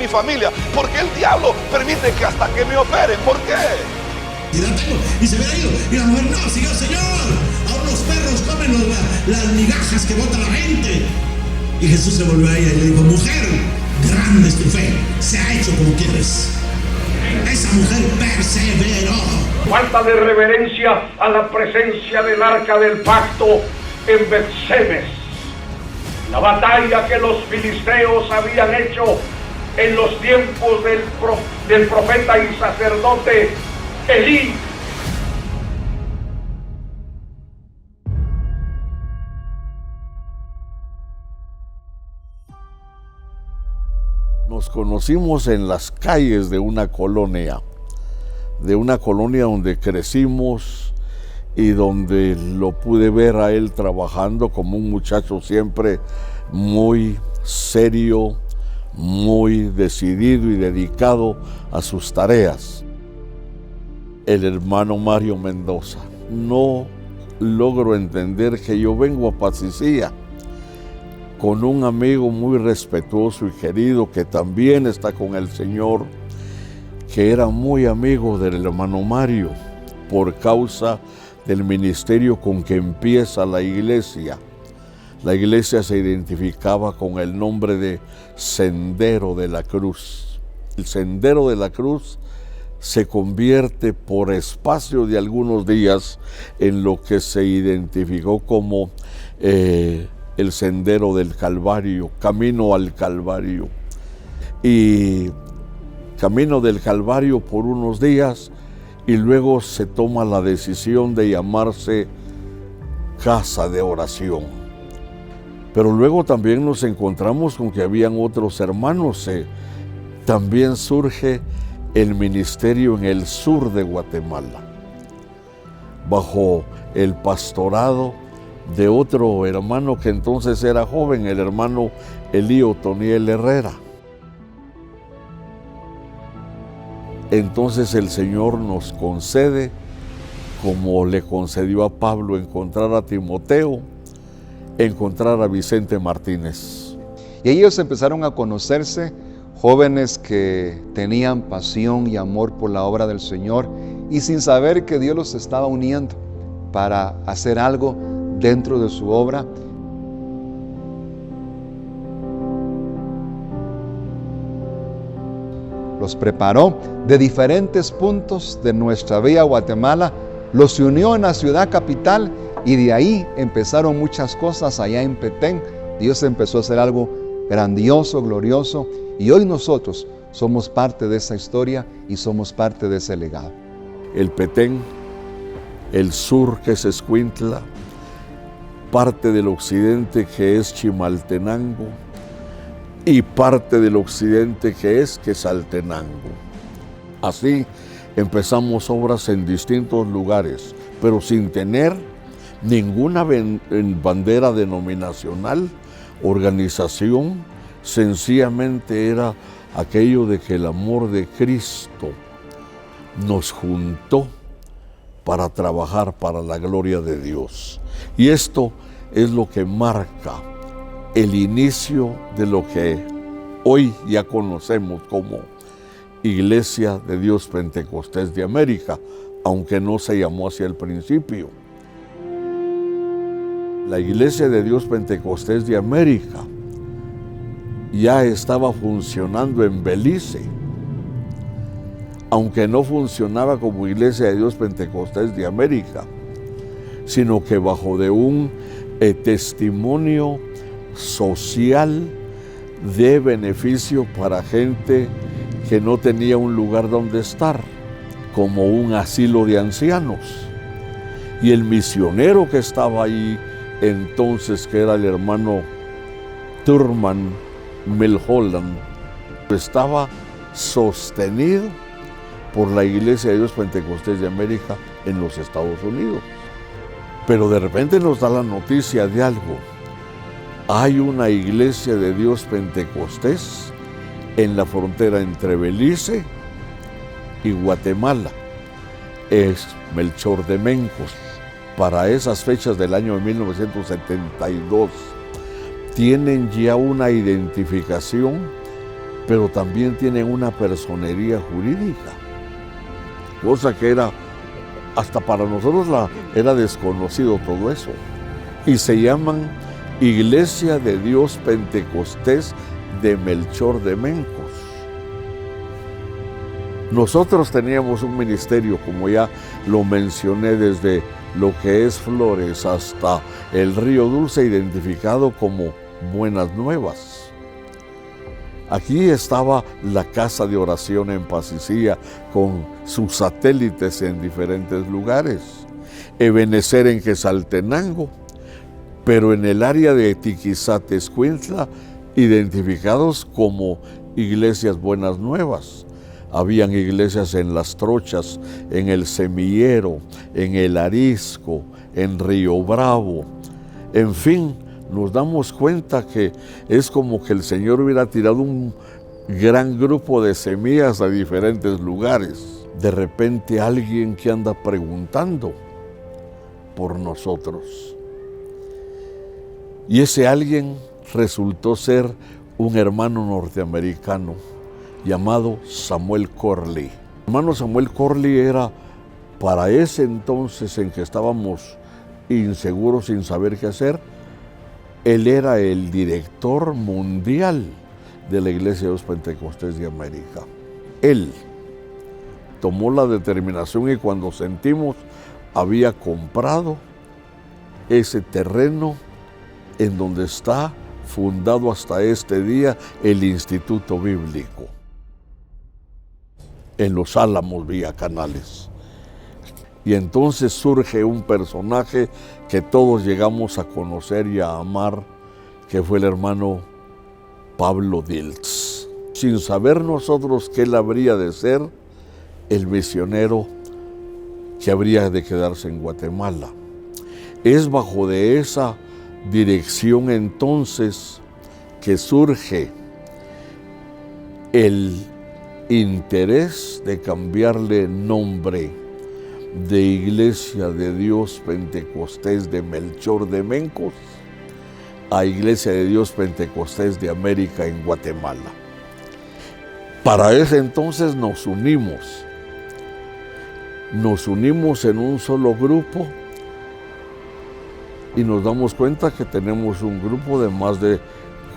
mi familia? ¿Por qué el diablo permite que hasta que me operen? ¿Por qué? Y se hubiera ido. Y la mujer, no, Señor, aún los perros comen las migajas que bota la gente. Y Jesús se volvió a ella y le dijo, mujer, grande es tu fe, se ha hecho como quieres. Esa mujer perseveró. Falta de reverencia a la presencia del arca del pacto en Bet-Semes. La batalla que los filisteos habían hecho en los tiempos del profeta y sacerdote Elí. Nos conocimos en las calles de una colonia donde crecimos y donde lo pude ver a él trabajando como un muchacho siempre muy serio, muy decidido y dedicado a sus tareas. El hermano Mario Mendoza. No logro entender que yo vengo a Pasicía con un amigo muy respetuoso y querido que también está con el Señor, que era muy amigo del hermano Mario por causa del ministerio con que empieza la iglesia. La iglesia se identificaba con el nombre de Sendero de la Cruz. El Sendero de la Cruz se convierte por espacio de algunos días en lo que se identificó como el Sendero del Calvario, Camino al Calvario. Y Camino del Calvario por unos días y luego se toma la decisión de llamarse Casa de Oración. Pero luego también nos encontramos con que habían otros hermanos. También surge el ministerio en el sur de Guatemala, bajo el pastorado de otro hermano que entonces era joven, el hermano Elí Otoniel Herrera. Entonces el Señor nos concede, como le concedió a Pablo, encontrar a Timoteo, encontrar a Vicente Martínez. Y ellos empezaron a conocerse, jóvenes que tenían pasión y amor por la obra del Señor y sin saber que Dios los estaba uniendo para hacer algo dentro de su obra. Los preparó de diferentes puntos de nuestra bella Guatemala, los unió en la ciudad capital y de ahí empezaron muchas cosas allá en Petén. Dios empezó a hacer algo grandioso, glorioso, y hoy nosotros somos parte de esa historia y somos parte de ese legado. El Petén, el sur que es Escuintla, parte del occidente que es Chimaltenango y parte del occidente que es Quetzaltenango. Así empezamos obras en distintos lugares, pero sin tener ninguna bandera denominacional, organización. Sencillamente era aquello de que el amor de Cristo nos juntó para trabajar para la gloria de Dios. Y esto es lo que marca el inicio de lo que hoy ya conocemos como Iglesia de Dios Pentecostés de América, aunque no se llamó así al principio. La Iglesia de Dios Pentecostés de América ya estaba funcionando en Belice, aunque no funcionaba como Iglesia de Dios Pentecostés de América, sino que bajo de un testimonio social de beneficio para gente que no tenía un lugar donde estar, como un asilo de ancianos. Y el misionero que estaba ahí entonces, que era el hermano Thurman Milholland, estaba sostenido por la Iglesia de Dios Pentecostés de América en los Estados Unidos. Pero de repente nos da la noticia de algo. Hay una Iglesia de Dios Pentecostés en la frontera entre Belice y Guatemala. Es Melchor de Mencos. Para esas fechas del año de 1972, tienen ya una identificación pero también tienen una personería jurídica, cosa que era, hasta para nosotros era desconocido todo eso. Y se llaman Iglesia de Dios Pentecostés de Melchor de Mencos. Nosotros teníamos un ministerio, como ya lo mencioné, desde lo que es Flores hasta el Río Dulce, identificado como Buenas Nuevas. Aquí estaba la casa de oración en Pasicía con sus satélites en diferentes lugares. Ebenecer en Quetzaltenango, pero en el área de Tiquizatescuintla, identificados como iglesias Buenas Nuevas. Habían iglesias en Las Trochas, en El Semillero, en El Arisco, en Río Bravo. En fin, nos damos cuenta que es como que el Señor hubiera tirado un gran grupo de semillas a diferentes lugares. De repente alguien que anda preguntando por nosotros. Y ese alguien resultó ser un hermano norteamericano llamado Samuel Corley. El hermano Samuel Corley era, para ese entonces en que estábamos inseguros sin saber qué hacer, él era el director mundial de la Iglesia de los Pentecostés de América. Él tomó la determinación y cuando sentimos había comprado ese terreno en donde está fundado hasta este día el Instituto Bíblico, en Los Álamos, Villa Canales. Y entonces surge un personaje que todos llegamos a conocer y a amar, que fue el hermano Pablo Diltz. Sin saber nosotros que él habría de ser el misionero que habría de quedarse en Guatemala. Es bajo de esa dirección entonces que surge el interés de cambiarle nombre de Iglesia de Dios Pentecostés de Melchor de Mencos a Iglesia de Dios Pentecostés de América en Guatemala. Para ese entonces nos unimos en un solo grupo y nos damos cuenta que tenemos un grupo de más de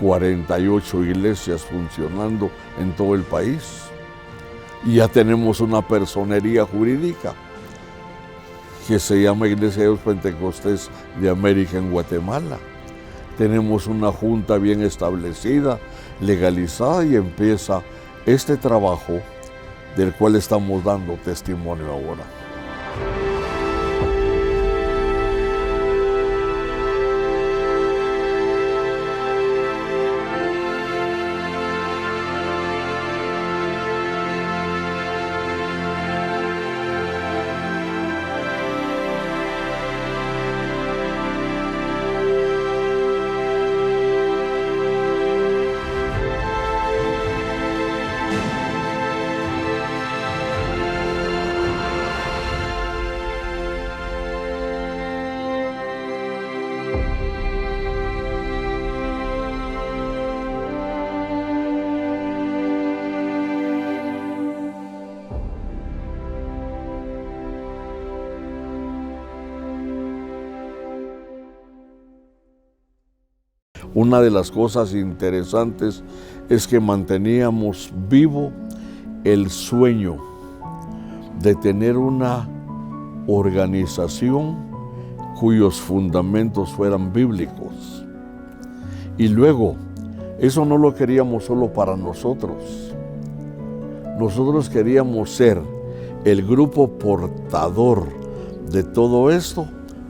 48 iglesias funcionando en todo el país. Y ya tenemos una personería jurídica que se llama Iglesia de Dios Pentecostés de América en Guatemala. Tenemos una junta bien establecida, legalizada, y empieza este trabajo del cual estamos dando testimonio ahora. Una de las cosas interesantes es que manteníamos vivo el sueño de tener una organización cuyos fundamentos fueran bíblicos. Y luego, eso no lo queríamos solo para nosotros. Nosotros queríamos ser el grupo portador de todo esto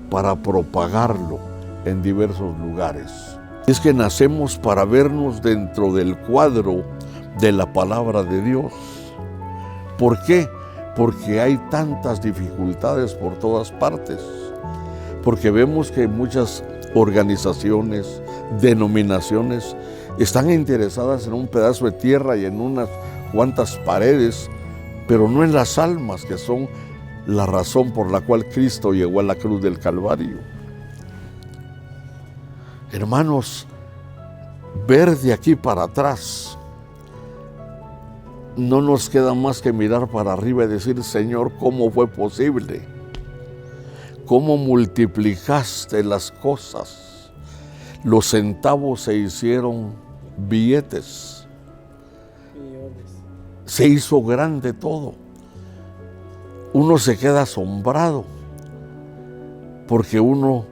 para propagarlo en diversos lugares. Es que nacemos para vernos dentro del cuadro de la palabra de Dios. ¿Por qué? Porque hay tantas dificultades por todas partes. Porque vemos que muchas organizaciones, denominaciones, están interesadas en un pedazo de tierra y en unas cuantas paredes, pero no en las almas, que son la razón por la cual Cristo llegó a la cruz del Calvario. Hermanos, ver de aquí para atrás no nos queda más que mirar para arriba y decir, Señor, ¿cómo fue posible? ¿Cómo multiplicaste las cosas? Los centavos se hicieron billetes. Se hizo grande todo. Uno se queda asombrado porque uno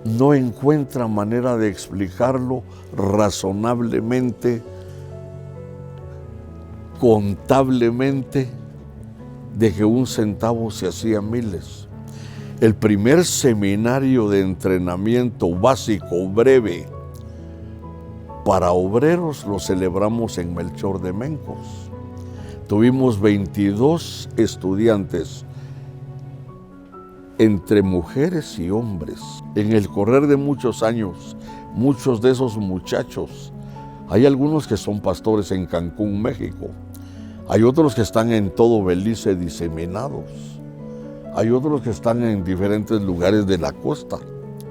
no encuentra manera de explicarlo razonablemente, contablemente, de que un centavo se hacía miles. El primer seminario de entrenamiento básico breve para obreros lo celebramos en Melchor de Mencos. Tuvimos 22 estudiantes, entre mujeres y hombres. En el correr de muchos años, muchos de esos muchachos, hay algunos que son pastores en Cancún, México. Hay otros que están en todo Belice diseminados. Hay otros que están en diferentes lugares de la costa.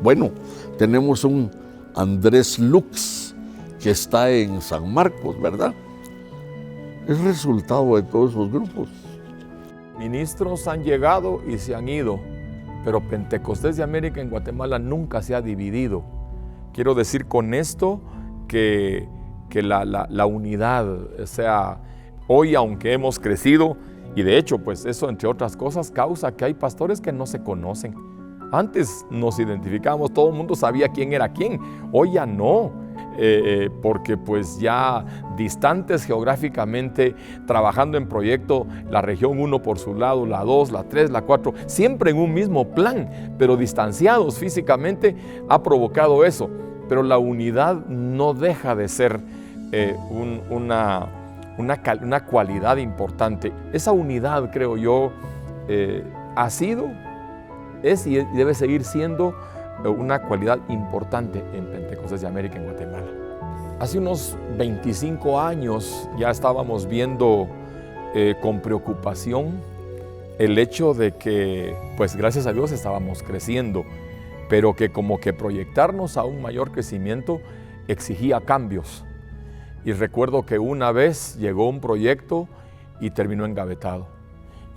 Bueno, tenemos un Andrés Lux que está en San Marcos, ¿verdad? Es resultado de todos esos grupos. Ministros han llegado y se han ido, pero Pentecostés de América en Guatemala nunca se ha dividido. Quiero decir con esto que la unidad, o sea, hoy aunque hemos crecido, y de hecho, pues eso entre otras cosas causa que hay pastores que no se conocen. Antes nos identificábamos, todo el mundo sabía quién era quién, hoy ya no. Porque pues ya distantes geográficamente, trabajando en proyecto, la región 1 por su lado, la 2, la 3, la 4, siempre en un mismo plan, pero distanciados físicamente, ha provocado eso. Pero la unidad no deja de ser una cualidad importante. Esa unidad, creo yo, ha sido, es y debe seguir siendo una cualidad importante en Pentecostés de América en Guatemala. Hace unos 25 años ya estábamos viendo con preocupación el hecho de que, pues gracias a Dios estábamos creciendo, pero que como que proyectarnos a un mayor crecimiento exigía cambios. Y recuerdo que una vez llegó un proyecto y terminó engavetado.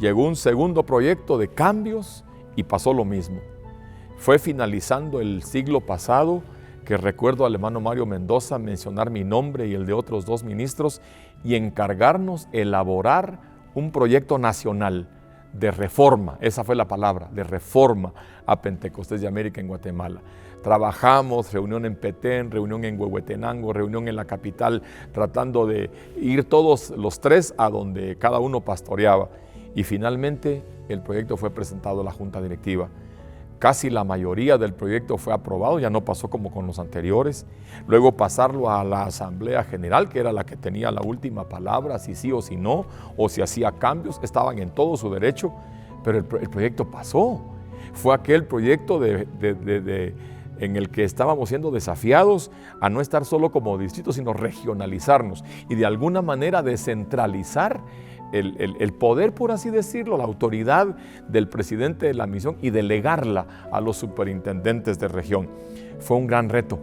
Llegó un segundo proyecto de cambios y pasó lo mismo. Fue finalizando el siglo pasado que recuerdo al hermano Mario Mendoza mencionar mi nombre y el de otros 2 ministros y encargarnos elaborar un proyecto nacional de reforma, esa fue la palabra, de reforma a Pentecostés de América en Guatemala. Trabajamos, reunión en Petén, reunión en Huehuetenango, reunión en la capital, tratando de ir todos los 3 a donde cada uno pastoreaba. Y finalmente el proyecto fue presentado a la Junta Directiva. Casi la mayoría del proyecto fue aprobado, ya no pasó como con los anteriores. Luego pasarlo a la Asamblea General, que era la que tenía la última palabra, si sí o si no, o si hacía cambios, estaban en todo su derecho, pero el proyecto pasó. Fue aquel proyecto en el que estábamos siendo desafiados a no estar solo como distrito, sino regionalizarnos y de alguna manera descentralizar el poder, por así decirlo, la autoridad del presidente de la misión y delegarla a los superintendentes de región. Fue un gran reto.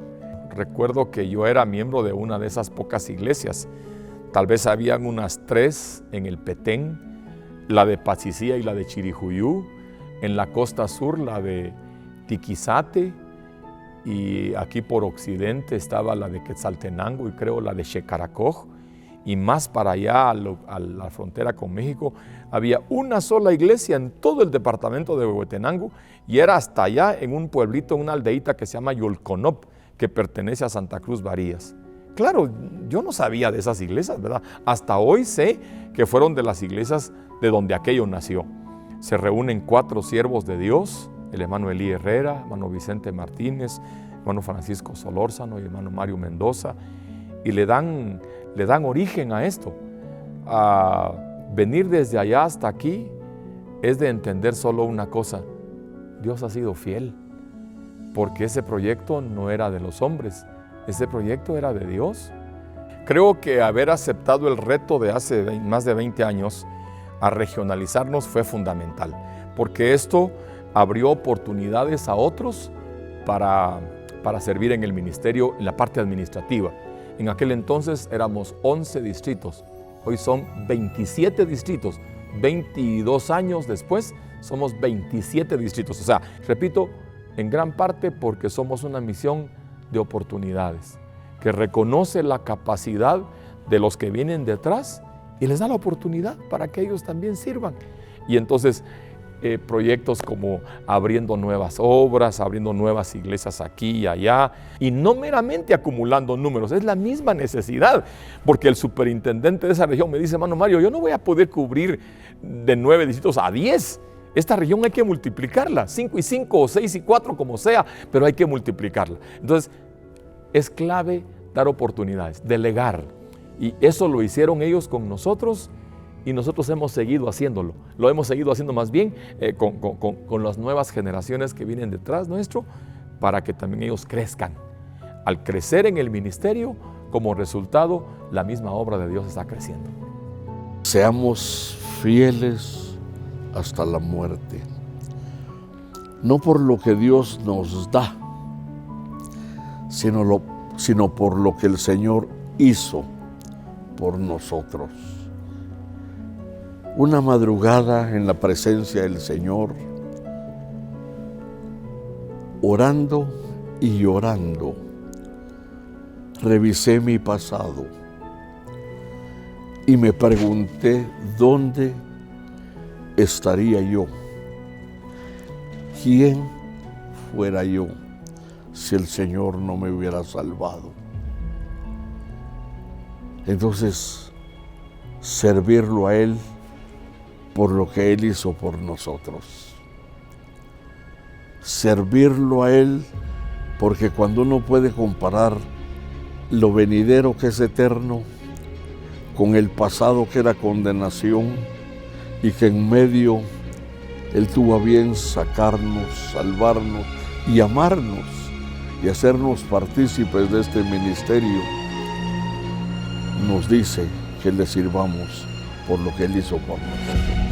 Recuerdo que yo era miembro de una de esas pocas iglesias. Tal vez habían unas 3 en el Petén, la de Pacicía y la de Chirijuyú, en la costa sur la de Tiquizate, y aquí por occidente estaba la de Quetzaltenango y creo la de Xecaracoj. Y más para allá, a la frontera con México, había una sola iglesia en todo el departamento de Huehuetenango y era hasta allá en un pueblito, una aldeíta que se llama Yulconop, que pertenece a Santa Cruz Barías. Claro, yo no sabía de esas iglesias, ¿verdad? Hasta hoy sé que fueron de las iglesias de donde aquello nació. Se reúnen 4 siervos de Dios, el hermano Elí Herrera, hermano Vicente Martínez, hermano Francisco Solórzano y hermano Mario Mendoza, y le dan origen a esto. A venir desde allá hasta aquí es de entender solo una cosa: Dios ha sido fiel, porque ese proyecto no era de los hombres, ese proyecto era de Dios. Creo que haber aceptado el reto de hace más de 20 años a regionalizarnos fue fundamental, porque esto abrió oportunidades a otros para servir en el ministerio, en la parte administrativa. En aquel entonces éramos 11 distritos, Hoy son 27 distritos. 22 años después, somos 27 distritos. O sea, repito, en gran parte porque somos una misión de oportunidades, que reconoce la capacidad de los que vienen detrás y les da la oportunidad para que ellos también sirvan. Y entonces, proyectos como abriendo nuevas obras, abriendo nuevas iglesias aquí y allá, y no meramente acumulando números, es la misma necesidad, porque el superintendente de esa región me dice, hermano Mario, yo no voy a poder cubrir de 9 distritos a 10, esta región hay que multiplicarla, 5 y 5 o 6 y 4 como sea, pero hay que multiplicarla. Entonces, es clave dar oportunidades, delegar, y eso lo hicieron ellos con nosotros, y nosotros hemos seguido haciéndolo. Lo hemos seguido haciendo más bien con las nuevas generaciones que vienen detrás nuestro, para que también ellos crezcan. Al crecer en el ministerio, como resultado, la misma obra de Dios está creciendo. Seamos fieles hasta la muerte. No por lo que Dios nos da, sino por lo que el Señor hizo por nosotros. Una madrugada en la presencia del Señor, orando y llorando, revisé mi pasado y me pregunté dónde estaría yo, quién fuera yo si el Señor no me hubiera salvado. Entonces, servirlo a Él por lo que Él hizo por nosotros. Servirlo a Él porque cuando uno puede comparar lo venidero que es eterno con el pasado que era condenación y que en medio Él tuvo a bien sacarnos, salvarnos y amarnos y hacernos partícipes de este ministerio, nos dice que le sirvamos por lo que Él hizo por nosotros.